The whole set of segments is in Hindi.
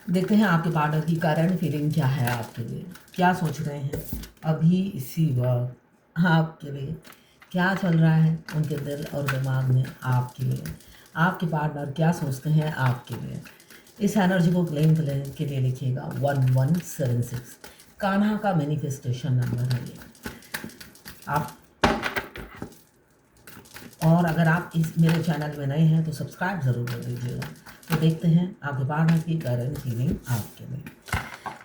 देखते हैं आपके पार्टनर की करंट फीलिंग क्या है आपके लिए, क्या सोच रहे हैं अभी इसी वक्त आपके लिए, क्या चल रहा है उनके दिल और दिमाग में आपके लिए, आपके पार्टनर क्या सोचते हैं आपके लिए। इस एनर्जी को क्लेम करने के लिए लिखिएगा 1176। कान्हा का मैनिफेस्टेशन नंबर है ये। आप और अगर आप इस मेरे चैनल में नए हैं तो सब्सक्राइब ज़रूर कर दीजिएगा। तो देखते हैं आपके पार्टनर की करंट फीलिंग आपके में।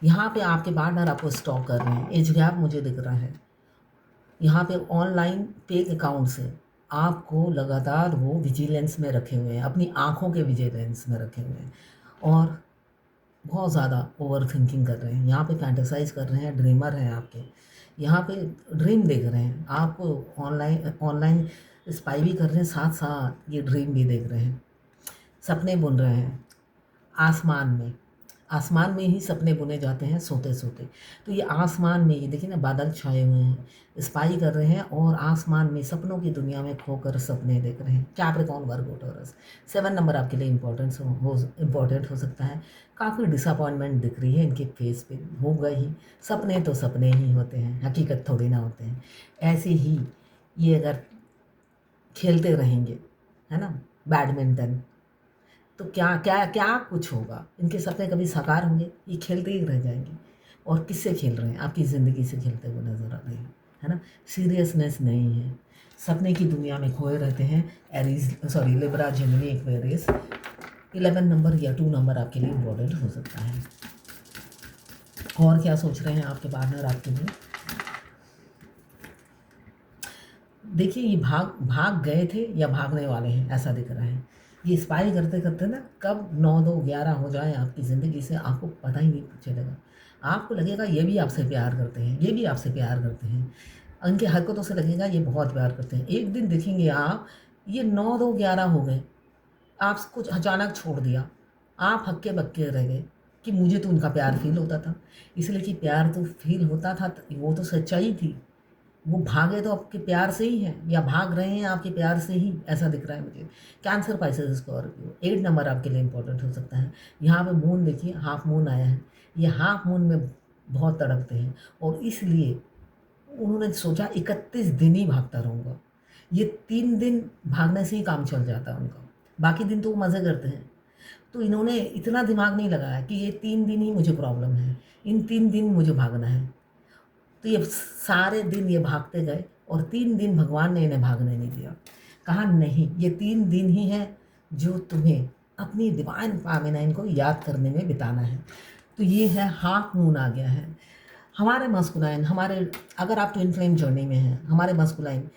यहाँ पे आपके पार्टनर आपको स्टॉक कर रहे हैं, एज गैप मुझे दिख रहा है। यहाँ पे ऑनलाइन फेक अकाउंट से आपको लगातार वो विजिलेंस में रखे हुए हैं, अपनी आँखों के विजिलेंस में रखे हुए हैं और बहुत ज़्यादा ओवर थिंकिंग कर रहे हैं। यहाँ पे फैंटेसाइज कर रहे हैं, ड्रीमर हैं आपके। यहाँ पे ड्रीम देख रहे हैं आपको, ऑनलाइन ऑनलाइन स्पाई भी कर रहे हैं, साथ साथ ये ड्रीम भी देख रहे हैं। सपने बुन रहे हैं आसमान में, आसमान में ही सपने बुने जाते हैं सोते सोते। तो ये आसमान में, ये देखिए ना, बादल छाए हुए हैं, स्पाई कर रहे हैं और आसमान में सपनों की दुनिया में खोकर सपने देख रहे हैं। कैप्रिकॉर्न, वर्गो, टॉरस। 7 नंबर आपके लिए इम्पोर्टेंट हो सकता है। काफ़ी डिसअपॉइंटमेंट दिख रही है इनके फेस पे। होगा ही, सपने तो सपने ही होते हैं, हकीकत थोड़ी ना होते हैं। ऐसे ही ये अगर खेलते रहेंगे, है ना, बैडमिंटन, तो क्या क्या क्या कुछ होगा। इनके सपने कभी साकार होंगे? ये खेलते ही रह जाएंगे। और किससे खेल रहे हैं? आपकी ज़िंदगी से खेलते हुए नजर आ रहे हैं, है ना। सीरियसनेस नहीं है, सपने की दुनिया में खोए रहते हैं। Libra, Gemini, Aquarius. 11 नंबर या 2 नंबर आपके लिए इम्पोर्टेंट हो सकता है। और क्या सोच रहे हैं आपके पार्टनर आपके लिए? देखिए, ये भाग भाग गए थे या भागने वाले हैं, ऐसा दिख रहा है। ये स्पाई करते करते ना कब 9 2 11 हो जाए आपकी ज़िंदगी से, आपको पता ही नहीं चलेगा। आपको लगेगा ये भी आपसे प्यार करते हैं, ये भी आपसे प्यार करते हैं। उनकी हरकतों से लगेगा ये बहुत प्यार करते हैं। एक दिन देखेंगे आप, ये 9 2 11 हो गए, आप कुछ अचानक छोड़ दिया, आप हक्के बक्के रह गए कि मुझे तो उनका प्यार फील होता था। इसलिए कि प्यार तो फील होता था, वो तो सच्चाई थी। वो भागे तो आपके प्यार से ही हैं, या भाग रहे हैं आपके प्यार से ही, ऐसा दिख रहा है मुझे। Cancer, Pisces, Scorpio. 8 नंबर आपके लिए इंपॉर्टेंट हो सकता है। यहाँ पे मून देखिए, हाफ मून आया है। ये हाफ मून में बहुत तड़पते हैं और इसलिए उन्होंने सोचा 31 दिन ही भागता रहूँगा। ये 3 दिन भागने से ही काम चल जाता है उनका, बाकी दिन तो वो मज़े करते हैं। तो इन्होंने इतना दिमाग नहीं लगाया कि ये 3 दिन ही मुझे प्रॉब्लम है, इन 3 दिन मुझे भागना है। तो ये सारे दिन ये भागते गए और 3 दिन भगवान ने इन्हें भागने नहीं दिया। कहा नहीं, ये 3 दिन ही है जो तुम्हें अपनी डिवाइन फेमिनाइन को याद करने में बिताना है। तो ये है, हाफ मून आ गया है। हमारे मस्कुलाइन, हमारे, अगर आप ट्विन फ्लेम जर्नी में हैं, हमारे masculine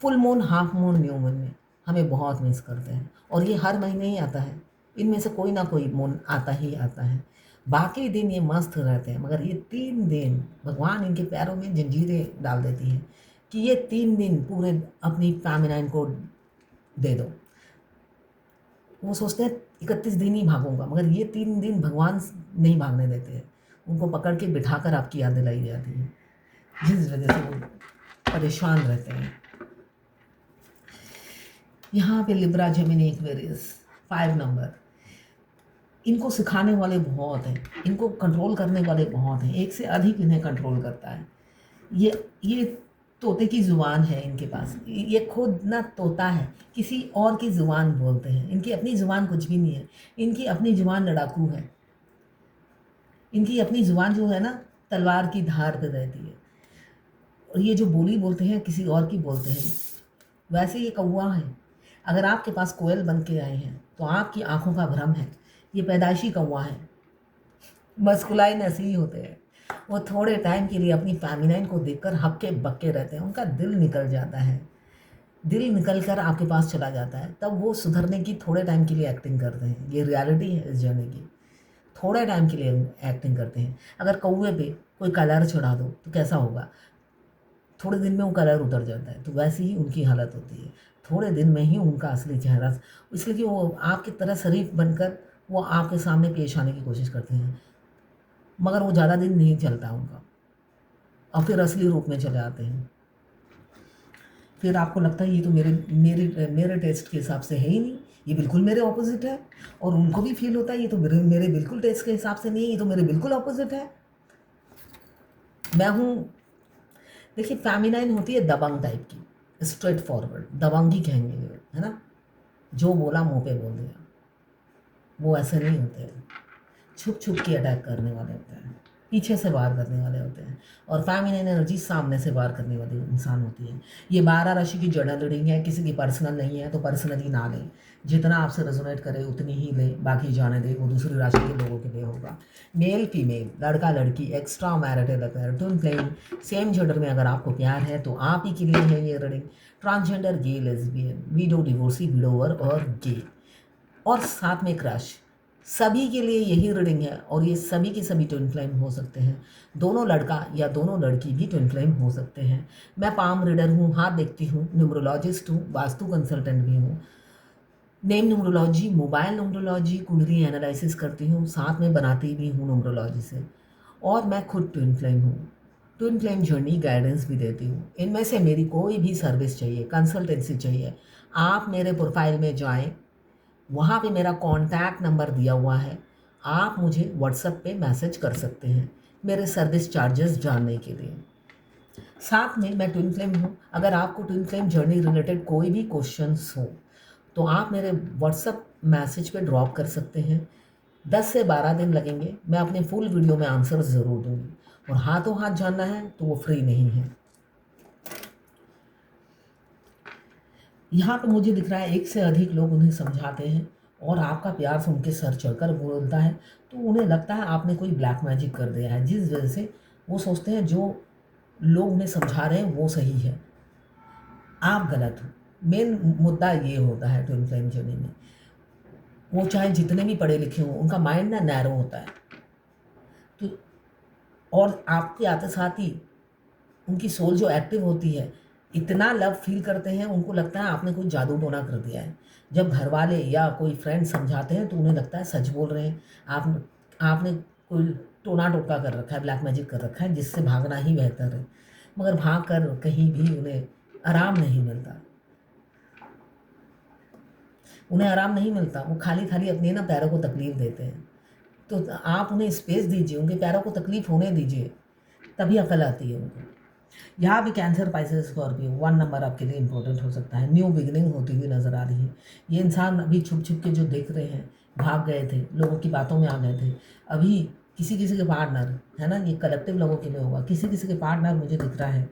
full moon, half moon, new moon में हमें बहुत मिस करते हैं और ये हर महीने ही आता है। इनमें से कोई ना कोई मून आता ही आता है। बाकी दिन ये मस्त रहते हैं, मगर ये 3 दिन भगवान इनके पैरों में जंजीरें डाल देती हैं कि ये 3 दिन पूरे अपनी फेमिनाइन को दे दो। वो सोचते हैं 31 दिन ही भागूंगा, मगर ये 3 दिन भगवान नहीं भागने देते हैं। उनको पकड़ के बिठाकर आपकी याद दिलाई जाती है, जिस वजह से वो परेशान रहते हैं। यहाँ पे लिब्रा, जेमिनी, एक्वेरियस। 5 नंबर, इनको सिखाने वाले बहुत हैं, इनको कंट्रोल करने वाले बहुत हैं, एक से अधिक इन्हें कंट्रोल करता है। ये तोते की ज़ुबान है इनके पास, ये खुद ना तोता है, किसी और की ज़ुबान बोलते हैं। इनकी अपनी ज़ुबान कुछ भी नहीं है, इनकी अपनी ज़ुबान लड़ाकू है। इनकी अपनी ज़ुबान जो है ना, तलवार की धार पे रहती है। और ये जो बोली बोलते हैं किसी और की बोलते हैं। वैसे ये कौवा है। अगर आपके पास कोयल बन के आए हैं तो आपकी आंखों का भ्रम है, ये पैदाइशी कौवा है। मस्कुलाइन ऐसे ही होते हैं, वो थोड़े टाइम के लिए अपनी फेमिनाइन को देखकर हक्के बक्के रहते हैं, उनका दिल निकल जाता है। दिल निकल कर आपके पास चला जाता है, तब वो सुधरने की थोड़े टाइम के लिए एक्टिंग करते हैं। ये रियलिटी है इस जर्नी की, थोड़े टाइम के लिए एक्टिंग करते हैं। अगर कौवे पे कोई कलर चढ़ा दो तो कैसा होगा? थोड़े दिन में वो कलर उतर जाता है। तो वैसे ही उनकी हालत होती है, थोड़े दिन में ही उनका असली चेहरा, इसलिए कि वो आपकी तरह शरीफ बनकर वो आपके सामने पेश आने की कोशिश करते हैं, मगर वो ज़्यादा दिन नहीं चलता उनका, और फिर असली रूप में चले आते हैं। फिर आपको लगता है ये तो मेरे मेरे मेरे टेस्ट के हिसाब से है ही नहीं, ये बिल्कुल मेरे ऑपोजिट है, और उनको भी फील होता है ये तो मेरे बिल्कुल टेस्ट के हिसाब से नहीं है, ये तो मेरे बिल्कुल ऑपोजिट है। मैं हूँ, देखिए फेमिनाइन होती है दबंग टाइप की, स्ट्रेट फॉरवर्ड, दबंग ही कहेंगे, है ना, जो बोला मुंह पे बोल दिया। वो ऐसे नहीं होते हैं, छुप छुप के अटैक करने वाले होते हैं, पीछे से वार करने वाले होते हैं, और फेमिनिन एनर्जी सामने से वार करने वाली इंसान होती है। ये 12 राशि की जर्नल रीडिंग है, किसी की पर्सनल नहीं है, तो पर्सनली ना लें, जितना आपसे रेजोनेट करे उतनी ही लें, बाकी जाने दें, वो दूसरी राशि के लोगों के लिए होगा। मेल फीमेल, लड़का लड़की, extra marital affair, twin flame, same gender में अगर आपको प्यार है तो आप ही के लिए है ये रीडिंग। ट्रांसजेंडर, गे, लेस्बियन, विडो, डिवोर्सी, विडोवर और गे, और साथ में क्रश, सभी के लिए यही रीडिंग है, और ये सभी के सभी ट्विन फ्लेम हो सकते हैं। दोनों लड़का या दोनों लड़की भी ट्विन फ्लेम हो सकते हैं। मैं पाम रीडर हूँ, हाथ देखती हूँ, न्यूमरोलॉजिस्ट हूँ, वास्तु कंसल्टेंट भी हूँ, नेम न्यूमरोलॉजी, मोबाइल न्यूमरोलॉजी, कुंडली एनालिसिस करती हूँ, साथ में बनाती भी हूँ न्यूमरोलॉजी से, और मैं खुद ट्विन फ्लेम हूँ। ट्विन फ्लेम जर्नी गाइडेंस भी देती हूँ। इनमें से मेरी कोई भी सर्विस चाहिए, कंसल्टेंसी चाहिए, आप मेरे प्रोफाइल में जाएं, वहाँ पे मेरा कॉन्टैक्ट नंबर दिया हुआ है, आप मुझे व्हाट्सएप पे मैसेज कर सकते हैं मेरे सर्विस चार्जेस जानने के लिए। साथ में मैं ट्विन फ्लेम हूँ, अगर आपको ट्विन फ्लेम जर्नी रिलेटेड कोई भी क्वेश्चंस हो तो आप मेरे व्हाट्सएप मैसेज पे ड्रॉप कर सकते हैं। 10 से 12 दिन लगेंगे, मैं अपने फुल वीडियो में आंसर ज़रूर दूँगी, और हाथों हाथ जानना है तो वो फ्री नहीं है। यहाँ पे मुझे दिख रहा है एक से अधिक लोग उन्हें समझाते हैं, और आपका प्यार से उनके सर चढ़कर बोलता है, तो उन्हें लगता है आपने कोई ब्लैक मैजिक कर दिया है, जिस वजह से वो सोचते हैं जो लोग उन्हें समझा रहे हैं वो सही है, आप गलत हो। मेन मुद्दा ये होता है ट्विन फ्लेम जर्नी में, वो चाहे जितने भी पढ़े लिखे हों, उनका माइंड ना नैरो होता है, तो और आपके आते साथ ही उनकी सोल जो एक्टिव होती है, इतना लव फील करते हैं, उनको लगता है आपने कोई जादू टोना कर दिया है। जब घर वाले या कोई फ्रेंड समझाते हैं तो उन्हें लगता है सच बोल रहे हैं, आपने कोई टोना टोटका कर रखा है, ब्लैक मैजिक कर रखा है, जिससे भागना ही बेहतर है। मगर भाग कर कहीं भी उन्हें आराम नहीं मिलता, उन्हें आराम नहीं मिलता, वो खाली खाली अपने ना पैरों को तकलीफ़ देते हैं। तो आप उन्हें स्पेस दीजिए, उनके पैरों को तकलीफ़ होने दीजिए, तभी अकल आती है उनको। यहाँ भी कैंसर, पाइसेस, स्कॉर्पियो 1 नंबर आपके लिए इंपॉर्टेंट हो सकता है। न्यू बिगिनिंग होती हुई नज़र आ रही है। ये इंसान अभी छुप छुप के जो देख रहे हैं, भाग गए थे, लोगों की बातों में आ गए थे, अभी किसी किसी के पार्टनर, है ना, ये कलेक्टिव लोगों के लिए होगा, किसी किसी के पार्टनर मुझे दिख रहा है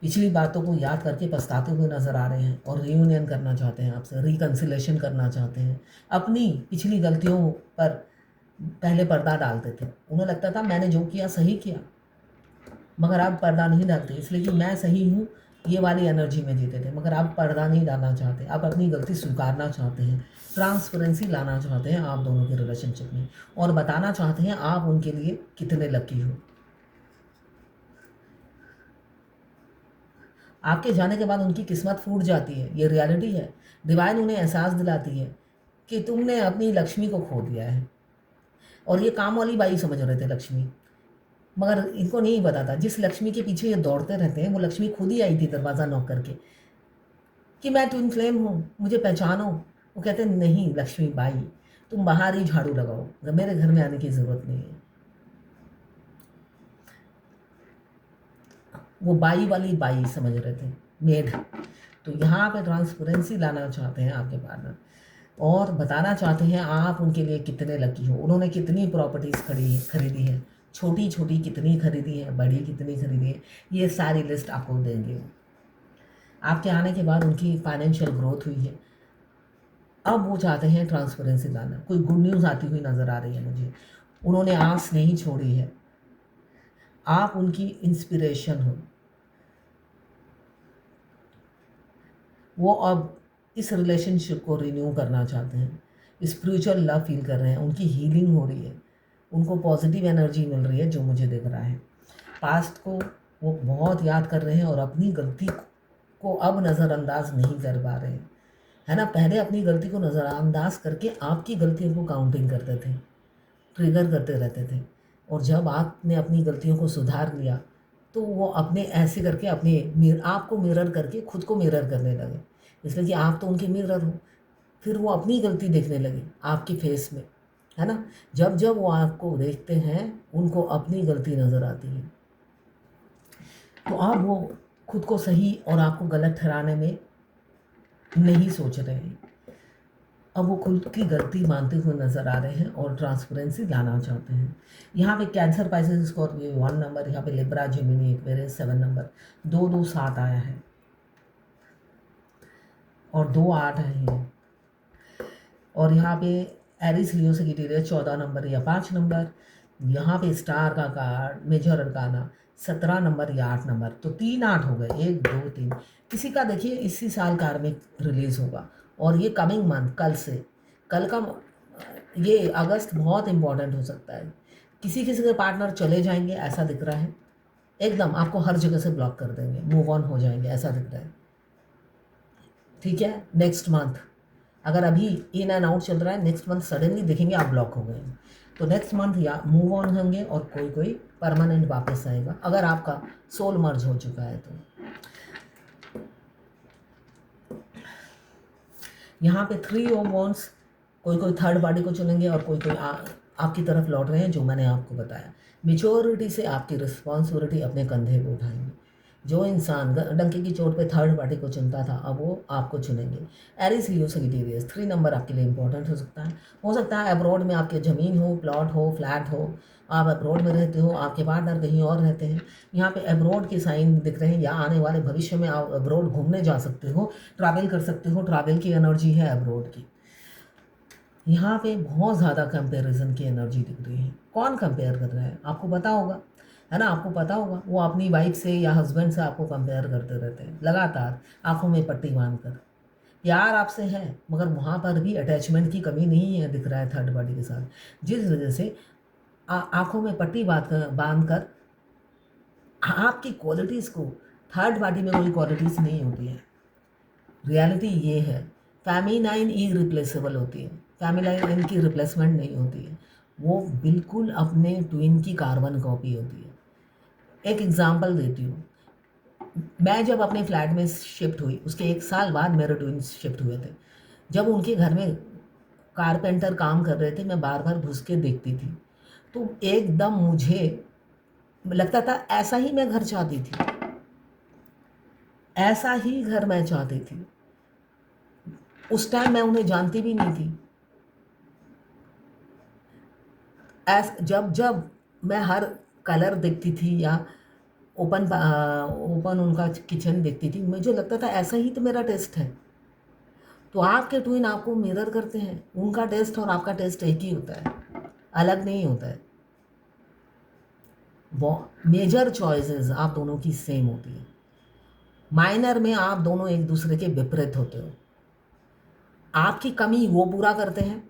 पिछली बातों को याद करके पछताते हुए नज़र आ रहे हैं, और रियूनियन करना चाहते हैं आपसे, रिकन्सिलेशन करना चाहते हैं। अपनी पिछली गलतियों पर पहले पर्दा डालते थे, उन्हें लगता था मैंने जो किया सही किया, मगर आप पर्दा नहीं डालते, इसलिए कि मैं सही हूँ, ये वाली एनर्जी में जीते थे। मगर आप पर्दा नहीं डालना चाहते, आप अपनी गलती स्वीकारना चाहते हैं, ट्रांसपेरेंसी लाना चाहते हैं आप दोनों के रिलेशनशिप में, और बताना चाहते हैं आप उनके लिए कितने लकी हो। आपके जाने के बाद उनकी किस्मत फूट जाती है, ये रियलिटी है। डिवाइन उन्हें एहसास दिलाती है कि तुमने अपनी लक्ष्मी को खो दिया है, और ये काम वाली बाई समझ रहे थे लक्ष्मी, मगर इनको नहीं पता था जिस लक्ष्मी के पीछे ये दौड़ते रहते हैं वो लक्ष्मी खुद ही आई थी दरवाज़ा नॉक करके कि मैं ट्विन फ्लेम हूँ, मुझे पहचानो। वो कहते हैं नहीं लक्ष्मी बाई, तुम बाहर ही झाड़ू लगाओ, मेरे घर में आने की ज़रूरत नहीं है। वो बाई वाली बाई समझ रहे थे, मेड। तो यहाँ पे ट्रांसपेरेंसी लाना चाहते हैं आपके पार्टनर, और बताना चाहते हैं आप उनके लिए कितने लकी हो, उन्होंने कितनी प्रॉपर्टीज़ खरीदी है, छोटी छोटी कितनी खरीदी है, बड़ी कितनी खरीदी है, ये सारी लिस्ट आपको देंगे वो। आपके आने के बाद उनकी फाइनेंशियल ग्रोथ हुई है, अब वो चाहते हैं ट्रांसपेरेंसी लाना, कोई गुड न्यूज़ आती हुई नज़र आ रही है मुझे, उन्होंने आस नहीं छोड़ी है, आप उनकी इंस्पिरेशन हो। वो अब इस रिलेशनशिप को रिन्यू करना चाहते हैं, स्पिरिचुअल लव फील कर रहे हैं, उनकी हीलिंग हो रही है, उनको पॉजिटिव एनर्जी मिल रही है जो मुझे दिख रहा है। पास्ट को वो बहुत याद कर रहे हैं, और अपनी गलती को अब नज़रअंदाज नहीं कर पा रहे हैं, है ना। पहले अपनी गलती को नज़रअंदाज करके आपकी गलतियों को काउंटिंग करते थे, ट्रिगर करते रहते थे, और जब आपने अपनी गलतियों को सुधार लिया तो वो अपने ऐसे करके अपने आपको मिरर करके खुद को मिरर करने लगे, इसलिए कि आप तो उनके मिरर हो। फिर वो अपनी गलती देखने लगे आपके फेस में, है ना। जब जब वो आपको देखते हैं उनको अपनी गलती नज़र आती है, तो अब वो खुद को सही और आपको गलत ठहराने में नहीं सोच रहे हैं। अब वो खुद की गलती मानते हुए नज़र आ रहे हैं और ट्रांसपेरेंसी लाना चाहते हैं। यहाँ पे कैंसर, पाइसेस, स्कॉर्पियो 1 नंबर, यहाँ पे लिब्रा, जेमिनी, एक्वेरियस 7 नंबर, 227 आया है और 28 है। और यहाँ पे एरिस, लियो, सजिटेरियस 14 नंबर या 5 नंबर। यहाँ पे स्टार का कार्ड, मेजर अरकाना 17 नंबर या 8 नंबर। तो 3 8 हो गए, 1 2 3। किसी का देखिए इसी साल कार्मिक रिलीज होगा और ये कमिंग मंथ, कल से, कल का ये अगस्त बहुत इंपॉर्टेंट हो सकता है। किसी किसी के पार्टनर चले जाएंगे ऐसा दिख रहा है, एकदम आपको हर जगह से ब्लॉक कर देंगे, मूव ऑन हो जाएंगे ऐसा दिख रहा है। ठीक है, नेक्स्ट मंथ अगर अभी इन एंड आउट चल रहा है, नेक्स्ट मंथ सडनली देखेंगे आप ब्लॉक हो गए। तो नेक्स्ट मंथ या मूव ऑन होंगे और कोई कोई परमानेंट वापस आएगा अगर आपका सोल मर्ज हो चुका है तो। यहाँ पे 3 ऑफ वॉन्ड्स, कोई कोई थर्ड पार्टी को चुनेंगे और कोई कोई आपकी तरफ लौट रहे हैं, जो मैंने आपको बताया। मेच्योरिटी से आपकी रिस्पॉन्सिबिलिटी अपने कंधे पे उठाएंगे। जो इंसान डंके की चोट पे थर्ड पार्टी को चुनता था, अब वो आपको चुनेंगे। एरिस, लियो, सजिटेरियस 3 नंबर आपके लिए इंपॉर्टेंट हो सकता है अब्रॉड में आपके ज़मीन हो, प्लॉट हो, फ्लैट हो, आप अब्रॉड में रहते हो, आपके पार्टनर कहीं और रहते हैं। यहाँ पे अब्रॉड के साइन दिख रहे हैं, या आने वाले भविष्य में आप अब्रॉड घूमने जा सकते हो, ट्रैवल कर सकते हो, ट्रैवल की एनर्जी है अब्रॉड की। यहाँ पे बहुत ज़्यादा कंपैरिजन की एनर्जी दिख रही है। कौन कंपेयर कर रहा है आपको पता होगा, है ना, आपको पता होगा। वो अपनी वाइफ से या हस्बैंड से आपको कंपेयर करते रहते हैं लगातार, आंखों में पट्टी बांध कर। प्यार आपसे है मगर वहाँ पर भी अटैचमेंट की कमी नहीं है दिख रहा है थर्ड पार्टी के साथ, जिस वजह से आंखों में पट्टी बांध कर आपकी क्वालिटीज़ को, थर्ड पार्टी में कोई क्वालिटीज़ नहीं होती है। रियलिटी ये है, फेमिनाइन इरिप्लेसेबल होती है, फेमिनाइन की रिप्लेसमेंट नहीं होती है, वो बिल्कुल अपने ट्विन की कार्बन कॉपी होती है। एक एग्जांपल देती हूँ, मैं जब अपने फ्लैट में शिफ्ट हुई उसके 1 साल बाद मेरे ट्विन्स शिफ्ट हुए थे। जब उनके घर में कारपेंटर काम कर रहे थे, मैं बार बार घुस के देखती थी, तो एकदम मुझे लगता था ऐसा ही मैं घर चाहती थी, ऐसा ही घर मैं चाहती थी। उस टाइम मैं उन्हें जानती भी नहीं थी। जब जब मैं हर कलर देखती थी या ओपन उनका किचन देखती थी, मुझे लगता था ऐसा ही तो मेरा टेस्ट है। तो आपके ट्विन आपको मिरर करते हैं, उनका टेस्ट और आपका टेस्ट एक ही होता है, अलग नहीं होता है। मेजर चॉइसेस आप दोनों की सेम होती है, माइनर में आप दोनों एक दूसरे के विपरीत होते हो। आपकी कमी वो पूरा करते हैं,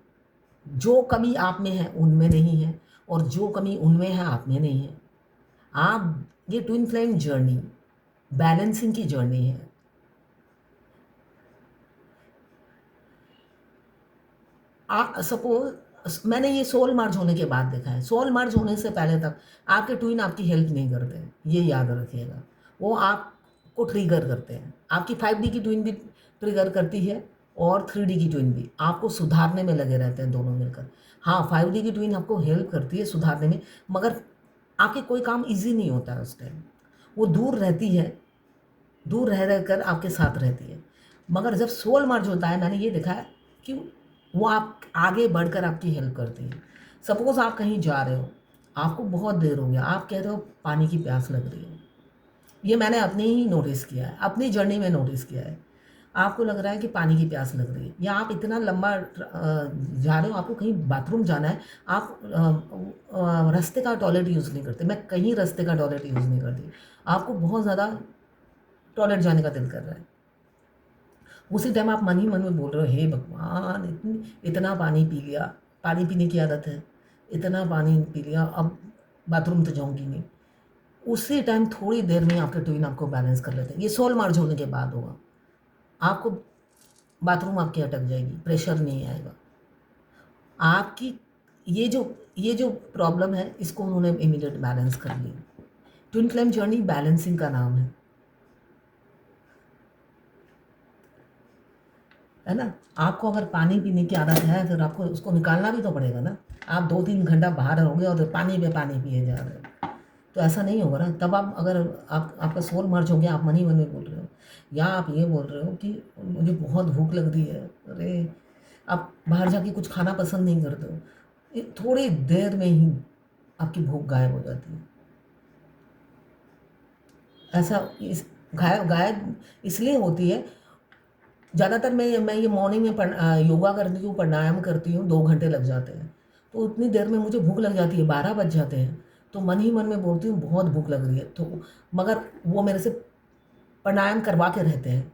जो कमी आप में है उनमें नहीं है, और जो कमी उनमें है आप में नहीं है। आप, ये ट्विन फ्लेम जर्नी बैलेंसिंग की जर्नी है। सपोज मैंने ये सोल मर्ज होने के बाद देखा है, सोल मर्ज होने से पहले तक आपके ट्विन आपकी हेल्प नहीं करते हैं, ये याद रखिएगा। वो आपको ट्रिगर करते हैं, आपकी 5D की ट्विन भी ट्रिगर करती है और 3D की ट्विन भी आपको सुधारने में लगे रहते हैं दोनों मिलकर। हाँ, 5D की ट्विन आपको हेल्प करती है सुधारने में, मगर आपके कोई काम ईजी नहीं होता है उस टाइम। वो दूर रहती है, दूर रह रह कर आपके साथ रहती है। मगर जब सोल मर्ज होता है, मैंने ये देखा है कि वो आप आगे बढ़कर आपकी हेल्प करती है। सपोज़ आप कहीं जा रहे हो, आपको बहुत देर हो गया, आप कह रहे हो पानी की प्यास लग रही है। ये मैंने अपने ही नोटिस किया है, अपनी जर्नी में नोटिस किया है। आपको लग रहा है कि पानी की प्यास लग रही है, या आप इतना लंबा जा रहे हो, आपको कहीं बाथरूम जाना है, आप रास्ते का टॉयलेट यूज़ नहीं करते। मैं कहीं रास्ते का टॉयलेट यूज़ नहीं करती, आपको बहुत ज़्यादा टॉयलेट जाने का दिल कर रहा है। उसी टाइम आप मन ही मन में बोल रहे हो, हे भगवान, इतना पानी पी लिया, पानी पीने की आदत है, इतना पानी पी लिया, अब बाथरूम तो जाऊंगी नहीं। उसी टाइम थोड़ी देर में आपके ट्विन आपको बैलेंस कर लेते हैं। ये सोल मर्ज होने के बाद होगा, आपको बाथरूम आपकी अटक जाएगी, प्रेशर नहीं आएगा आपकी। ये जो प्रॉब्लम है, इसको उन्होंने इमीडिएट बैलेंस कर ली। ट्विन फ्लेम जर्नी बैलेंसिंग का नाम है ना। आपको अगर पानी पीने की आदत है फिर आपको उसको निकालना भी तो पड़ेगा ना। आप 2-3 घंटा बाहर रहोगे और पानी पे पानी पिए जा रहे हो तो ऐसा नहीं होगा ना। तब आप अगर आपका सोल मर्ज हो गया, आप मन ही मन में बोल रहे हो, या आप ये बोल रहे हो कि मुझे बहुत भूख लग रही है, अरे आप बाहर जाके कुछ खाना पसंद नहीं करते हो, ये थोड़ी देर में ही आपकी भूख गायब हो जाती है। ऐसा इस गायब इसलिए होती है। ज़्यादातर मैं ये मॉर्निंग में योगा करती हूँ, प्राणायाम करती हूँ, 2 घंटे लग जाते हैं। तो उतनी देर में मुझे भूख लग जाती है, 12 बज जाते हैं। तो मन ही मन में बोलती हूँ बहुत भूख लग रही है, तो मगर वो मेरे से प्राणायाम करवा के रहते हैं।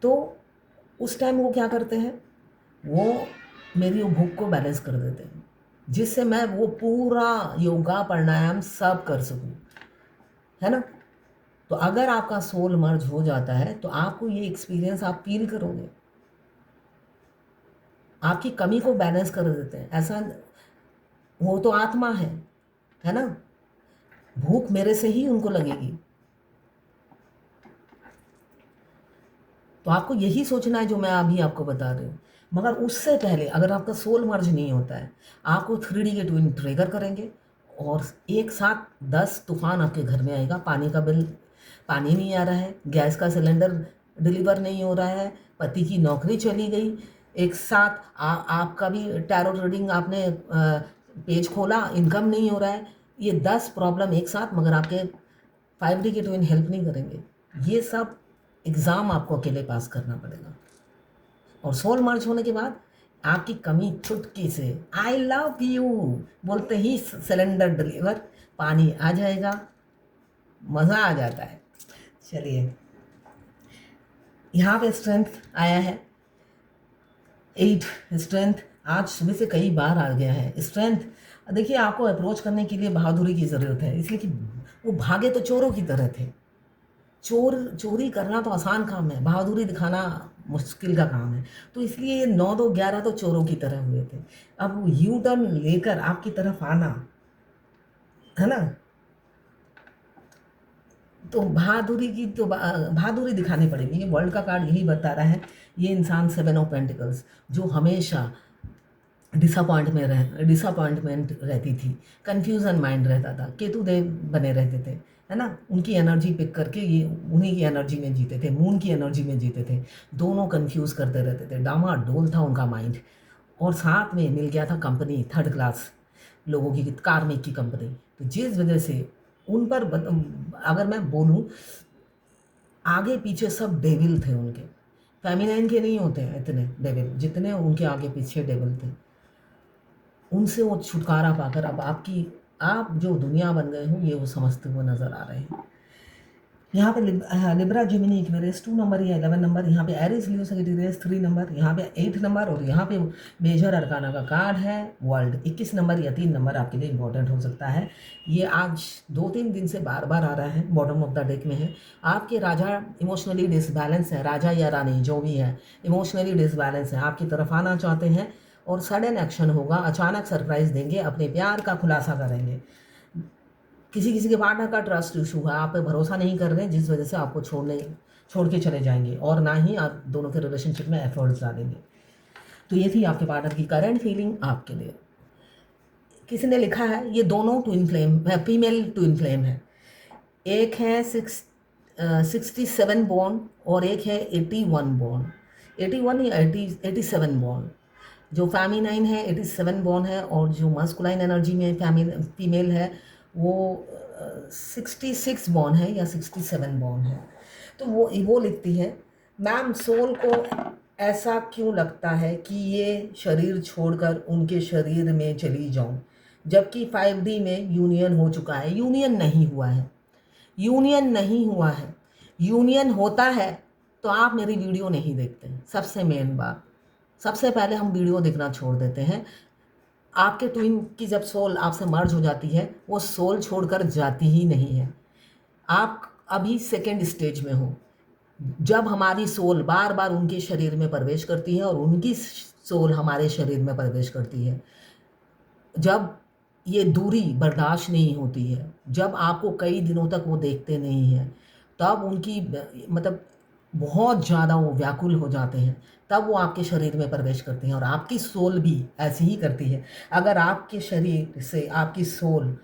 तो उस टाइम वो क्या करते हैं, वो मेरी वो भूख को बैलेंस कर देते हैं, जिससे मैं वो पूरा योगा प्राणायाम सब कर सकूँ, है ना। तो अगर आपका सोल मर्ज हो जाता है तो आपको ये एक्सपीरियंस आप फील करोगे, आपकी कमी को बैलेंस कर देते हैं। ऐसा वो तो आत्मा है ना। भूख मेरे से ही उनको लगेगी। तो आपको यही सोचना है जो मैं अभी आपको बता रही हूँ। मगर उससे पहले अगर आपका सोल मर्ज नहीं होता है, आपको 3D के ट्विन ट्रिगर करेंगे और एक साथ 10 तूफान आपके घर में आएगा। पानी का बिल, पानी नहीं आ रहा है, गैस का सिलेंडर डिलीवर नहीं हो रहा है, पति की नौकरी चली गई, एक साथ आपका भी टैरो रीडिंग आपने पेज खोला, इनकम नहीं हो रहा है। ये 10 प्रॉब्लम एक साथ, मगर आपके 5D के ट्विन हेल्प नहीं करेंगे। ये सब एग्ज़ाम आपको अकेले पास करना पड़ेगा। और सोल मर्ज होने के बाद आपकी कमी चुटकी से आई लव यू बोलते ही सिलेंडर डिलीवर, पानी आ जाएगा, मज़ा आ जाता है। चलिए, यहाँ पे स्ट्रेंथ आया है 8। स्ट्रेंथ आज सुबह से कई बार आ गया है। स्ट्रेंथ देखिए, आपको अप्रोच करने के लिए बहादुरी की ज़रूरत है, इसलिए कि वो भागे तो चोरों की तरह थे। चोरी करना तो आसान काम है, बहादुरी दिखाना मुश्किल का काम है। तो इसलिए ये 9-2-11 तो चोरों की तरह हुए थे। अब यू टर्न लेकर आपकी तरफ आना, है ना, तो बहादुरी दिखानी पड़ेगी। ये वर्ल्ड का कार्ड यही बता रहा है। ये इंसान 7 ऑफ पेंटिकल्स जो हमेशा डिसअपॉइंटमेंट रहती थी, कन्फ्यूज़न माइंड रहता था, केतु देव बने रहते थे, है ना। उनकी एनर्जी पिक करके ये उन्हीं की एनर्जी में जीते थे, मून की एनर्जी में जीते थे। दोनों कन्फ्यूज़ करते रहते थे, डामाडोल था उनका माइंड। और साथ में मिल गया था कंपनी, 3rd क्लास लोगों की, कार्मिक की कंपनी। तो जिस वजह से उन पर अगर मैं बोलूँ, आगे पीछे सब डेविल थे उनके। फेमिनाइन के नहीं होते हैं इतने डेविल जितने उनके आगे पीछे डेविल थे। उनसे वो छुटकारा पाकर अब आप जो दुनिया बन गए हो ये वो समझते हुए नज़र आ रहे हैं। यहाँ पे लिब्रा जिमिनी एक्वेरियस 2 नंबर या 11 नंबर, यहाँ पे एरिस लियो सजिटेरियस 3 नंबर, यहाँ पे 8 नंबर, और यहाँ पे मेजर अरकाना का कार्ड है वर्ल्ड 21 नंबर या 3 नंबर आपके लिए इंपॉर्टेंट हो सकता है। ये आज 2-3 दिन से बार बार आ रहा है, बॉटम ऑफ द डेक में है। आपके राजा इमोशनली डिसबैलेंस है, राजा या रानी जो भी है इमोशनली डिसबैलेंस है, आपकी तरफ आना चाहते हैं और सडन एक्शन होगा, अचानक सरप्राइज देंगे, अपने प्यार का खुलासा करेंगे। किसी किसी के पार्टनर का ट्रस्ट इशू है, आप पे भरोसा नहीं कर रहे हैं, जिस वजह से आपको छोड़ के चले जाएंगे और ना ही आप दोनों के रिलेशनशिप में एफर्ट्स डालेंगे। तो ये थी आपके पार्टनर की करंट फीलिंग आपके लिए। किसी ने लिखा है ये दोनों twin flame, female twin flame है। एक है 67 बॉर्न और एक है 81 बॉर्न, 81 या 87 बॉर्न। जो फेमिनाइन है 87 बॉर्न है, और जो मस्कुलाइन एनर्जी में फीमेल है वो 66 बॉर्न है या 67 बॉर्न है। तो वो लिखती है, मैम सोल को ऐसा क्यों लगता है कि ये शरीर छोड़कर उनके शरीर में चली जाऊं, जबकि 5D में यूनियन हो चुका है। यूनियन नहीं हुआ है, यूनियन नहीं हुआ है। यूनियन होता है तो आप मेरी वीडियो नहीं देखते। सबसे मेन बात, सबसे पहले हम वीडियो देखना छोड़ देते हैं। आपके ट्विन की जब सोल आपसे मर्ज हो जाती है, वो सोल छोड़कर जाती ही नहीं है। आप अभी सेकेंड स्टेज में हो। जब हमारी सोल बार बार उनके शरीर में प्रवेश करती है और उनकी सोल हमारे शरीर में प्रवेश करती है, जब ये दूरी बर्दाश्त नहीं होती है, जब आपको कई दिनों तक वो देखते नहीं हैं, तब उनकी मतलब बहुत ज़्यादा वो व्याकुल हो जाते हैं, तब वो आपके शरीर में प्रवेश करते हैं। और आपकी सोल भी ऐसी ही करती है। अगर आपके शरीर से आपकी सोल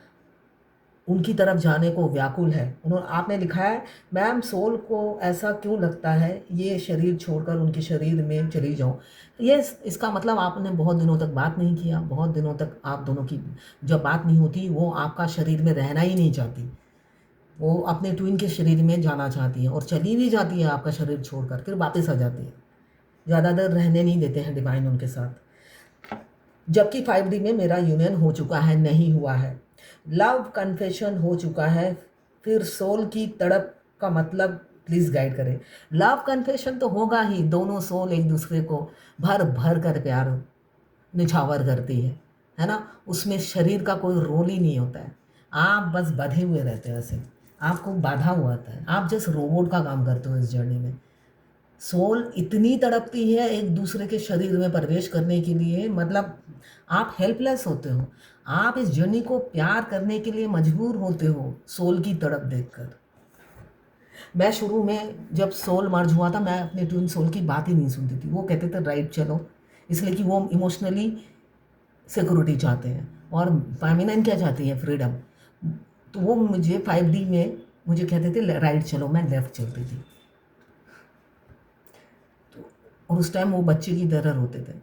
उनकी तरफ जाने को व्याकुल है, आपने लिखा है मैम सोल को ऐसा क्यों लगता है ये शरीर छोड़कर उनके शरीर में चली जाऊं। ये इसका मतलब आपने बहुत दिनों तक बात नहीं किया, बहुत दिनों तक आप दोनों की जब बात नहीं होती, वो आपका शरीर में रहना ही नहीं चाहती, वो अपने ट्विन के शरीर में जाना चाहती है और चली भी जाती है आपका शरीर छोड़कर, फिर वापस आ जाती है। ज़्यादा देर रहने नहीं देते हैं डिवाइन उनके साथ। जबकि 5D में मेरा यूनियन हो चुका है, नहीं हुआ है, लव कन्फेशन हो चुका है, फिर सोल की तड़प का मतलब प्लीज़ गाइड करें। लव कन्फेशन तो होगा ही, दोनों सोल एक दूसरे को भर भर कर प्यार निछावर करती है ना। उसमें शरीर का कोई रोल ही नहीं होता है, आप बस बंधे हुए रहते हैं ऐसे, आपको बाधा हुआ होता है, आप जैसे रोबोट का काम करते हो इस जर्नी में। सोल इतनी तड़पती है एक दूसरे के शरीर में प्रवेश करने के लिए, मतलब आप हेल्पलेस होते हो, आप इस जर्नी को प्यार करने के लिए मजबूर होते हो सोल की तड़प देखकर। मैं शुरू में जब सोल मर्ज हुआ था, मैं अपने ट्विन सोल की बात ही नहीं सुनती थी। वो कहते थे राइट चलो, इसलिए कि वो इमोशनली सिक्योरिटी चाहते हैं और फेमिनिन क्या चाहती है, फ्रीडम। तो वो मुझे 5D में मुझे कहते थे राइट चलो, मैं लेफ़्ट चलती थी। और उस टाइम वो बच्चे की तरह रोते थे,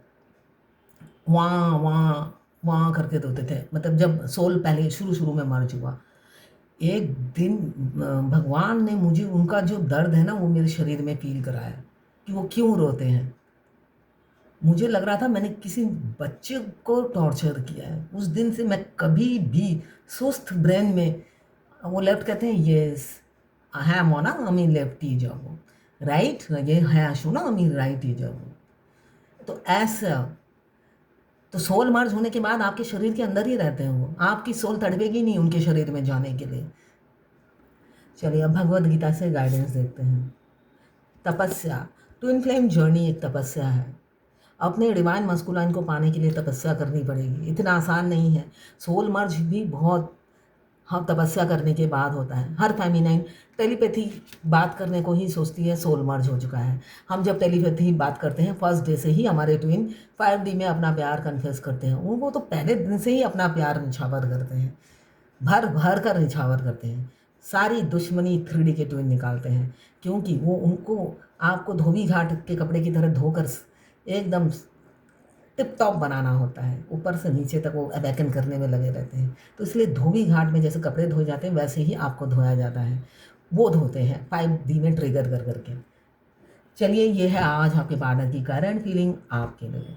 वहाँ वहाँ वहाँ करके रोते थे। मतलब जब सोल पहले शुरू शुरू में मर चुका, एक दिन भगवान ने मुझे उनका जो दर्द है ना वो मेरे शरीर में फील कराया कि वो क्यों रोते हैं। मुझे लग रहा था मैंने किसी बच्चे को टॉर्चर किया है। उस दिन से मैं कभी भी सुस्त ब्रेन में, वो लेफ्ट कहते हैं यस হ্যাঁ মনা আমি লেফটই যাব, राइट ये হ্যাঁ শোনা আমি রাইটই যাব। तो ऐसा, तो सोल मर्ज होने के बाद आपके शरीर के अंदर ही रहते हैं वो, आपकी सोल तड़पेगी नहीं उनके शरीर में जाने के लिए। चलिए अब भगवत गीता से गाइडेंस देखते हैं। तपस्या, ट्विन फ्लेम जर्नी एक तपस्या है। अपने डिवाइन मस्कुलाइन को पाने के लिए तपस्या करनी पड़ेगी, इतना आसान नहीं है। सोल मर्ज भी बहुत हम तपस्या करने के बाद होता है। हर फेमिनाइन टेलीपैथी बात करने को ही सोचती है सोल मर्ज हो चुका है। हम जब टेलीपैथी बात करते हैं फर्स्ट डे से ही हमारे ट्विन 5D में अपना प्यार कन्फेस करते हैं। वो तो पहले दिन से ही अपना प्यार निछावर करते हैं, भर भर कर निछावर करते हैं। सारी दुश्मनी 3D के ट्विन निकालते हैं, क्योंकि वो उनको आपको धोबी घाट के कपड़े की तरह धोकर एकदम टिप टॉप बनाना होता है, ऊपर से नीचे तक वो अबैकन करने में लगे रहते हैं। तो इसलिए धोबी घाट में जैसे कपड़े धोए जाते हैं वैसे ही आपको धोया जाता है, वो धोते हैं 5D में ट्रिगर कर करके। चलिए ये है आज आपके पार्टनर की करंट फीलिंग आपके लिए।